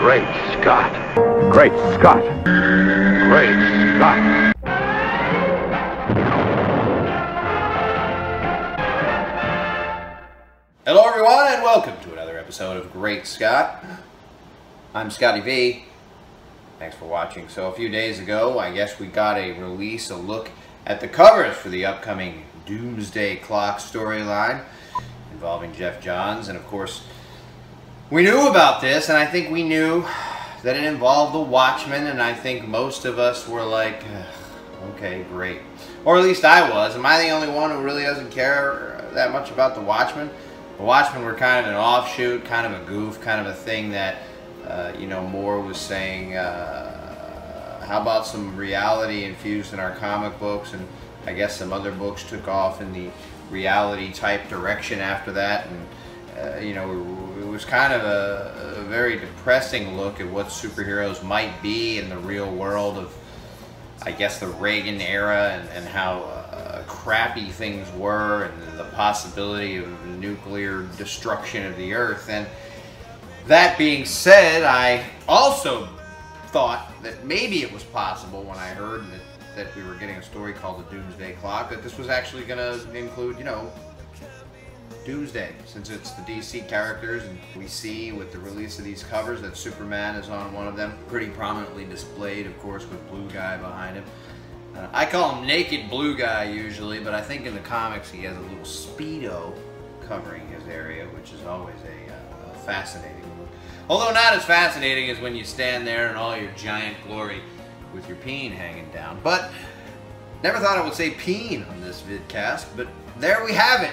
Great Scott. Great Scott. Great Scott. Hello everyone and welcome to another episode of Great Scott. I'm Scotty V. Thanks for watching. So a few days ago, I guess we got a look at the covers for the upcoming Doomsday Clock storyline involving Geoff Johns. And of course, we knew about this, and I think we knew that it involved the Watchmen, and I think most of us were like, okay, great. Or at least I was. Am I the only one who really doesn't care that much about the Watchmen? The Watchmen were kind of an offshoot, kind of a goof, kind of a thing that, Moore was saying, how about some reality infused in our comic books? And I guess some other books took off in the reality type direction after that. And, it was kind of a very depressing look at what superheroes might be in the real world of, I guess, the Reagan era and how crappy things were, and the possibility of nuclear destruction of the earth. And that being said, I also thought that maybe it was possible when I heard that we were getting a story called the Doomsday Clock, that this was actually going to include, Doomsday, since it's the DC characters, and we see with the release of these covers that Superman is on one of them, pretty prominently displayed, of course, with Blue Guy behind him. I call him Naked Blue Guy usually, but I think in the comics he has a little Speedo covering his area, which is always a fascinating look. Although not as fascinating as when you stand there in all your giant glory with your peen hanging down. But never thought I would say peen on this vidcast, but there we have it.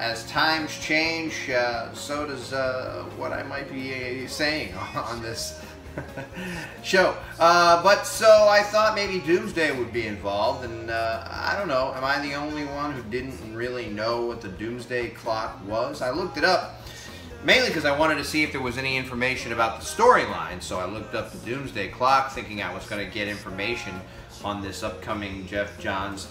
As times change, so does what I might be saying on this show. But so I thought maybe Doomsday would be involved, and I don't know, am I the only one who didn't really know what the Doomsday Clock was? I looked it up, mainly because I wanted to see if there was any information about the storyline, so I looked up the Doomsday Clock thinking I was going to get information on this upcoming Geoff Johns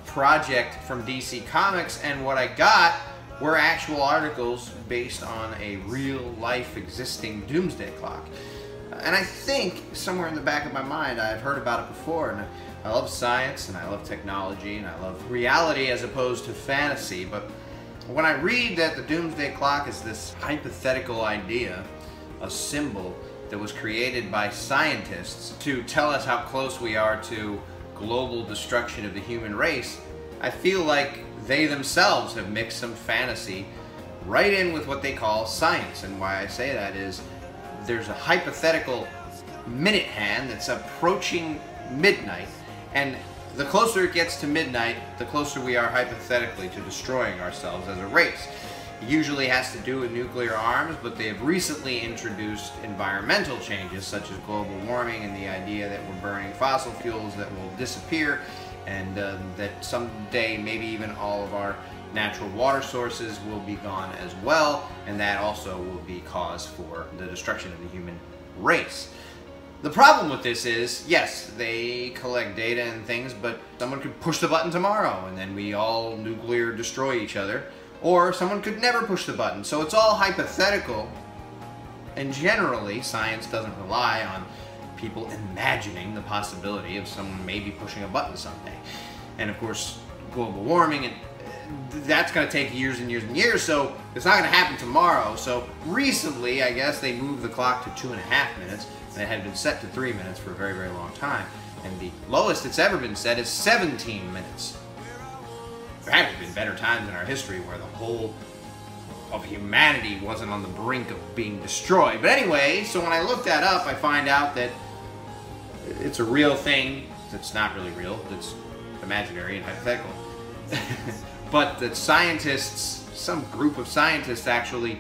project from DC Comics, and what I got were actual articles based on a real-life existing Doomsday Clock. And I think, somewhere in the back of my mind, I've heard about it before, and I love science, and I love technology, and I love reality as opposed to fantasy, but when I read that the Doomsday Clock is this hypothetical idea, a symbol that was created by scientists to tell us how close we are to global destruction of the human race, I feel like they themselves have mixed some fantasy right in with what they call science. And why I say that is there's a hypothetical minute hand that's approaching midnight, and the closer it gets to midnight, the closer we are hypothetically to destroying ourselves as a race. It usually has to do with nuclear arms, but they have recently introduced environmental changes such as global warming and the idea that we're burning fossil fuels that will disappear, and that someday maybe even all of our natural water sources will be gone as well, and that also will be cause for the destruction of the human race. The problem with this is, yes, they collect data and things, but someone could push the button tomorrow and then we all nuclear destroy each other, or someone could never push the button. So it's all hypothetical, and generally science doesn't rely on people imagining the possibility of someone maybe pushing a button someday. And of course, global warming, and that's going to take years and years and years, so it's not going to happen tomorrow. So recently, I guess, they moved the clock to 2.5 minutes, and it had been set to 3 minutes for a very, very long time. And the lowest it's ever been set is 17 minutes. There haven't been better times in our history where the whole of humanity wasn't on the brink of being destroyed. But anyway, so when I look that up, I find out that it's a real thing that's not really real, that's imaginary and hypothetical. But that scientists, some group of scientists actually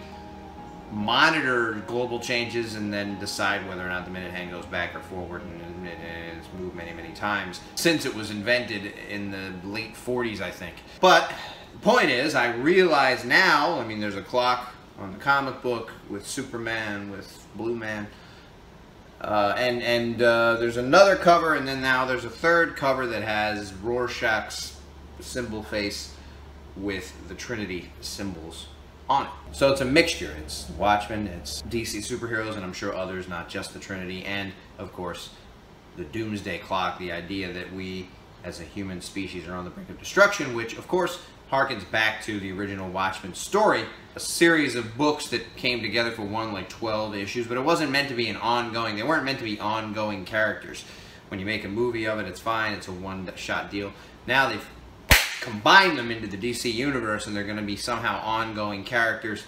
monitor global changes and then decide whether or not the minute hand goes back or forward, and it's moved many, many times since it was invented in the late 40s, I think. But the point is, I realize now, I mean, there's a clock on the comic book with Superman, with Blue Man, and there's another cover, and then now there's a third cover that has Rorschach's symbol face with the Trinity symbols on it. So it's a mixture. It's Watchmen, it's DC superheroes, and I'm sure others, not just the Trinity, and of course the Doomsday Clock, the idea that we as a human species are on the brink of destruction, which of course harkens back to the original Watchmen story, a series of books that came together for like 12 issues, but it wasn't meant to be an ongoing, they weren't meant to be ongoing characters. When you make a movie of it, it's fine, it's a one-shot deal. Now they've combined them into the DC universe and they're going to be somehow ongoing characters.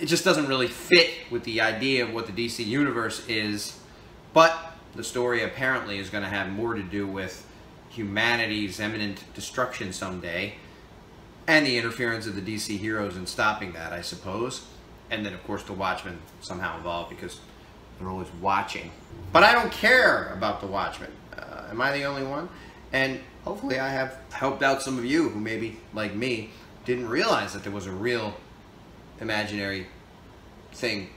It just doesn't really fit with the idea of what the DC universe is, but the story apparently is going to have more to do with humanity's imminent destruction someday, and the interference of the DC heroes in stopping that, I suppose. And then, of course, the Watchmen somehow involved because they're always watching. But I don't care about the Watchmen. Am I the only one? And hopefully I have helped out some of you who maybe, like me, didn't realize that there was a real imaginary thing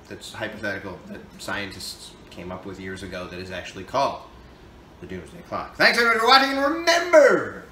that's hypothetical that scientists came up with years ago that is actually called the Doomsday Clock. Thanks everybody for watching, and remember...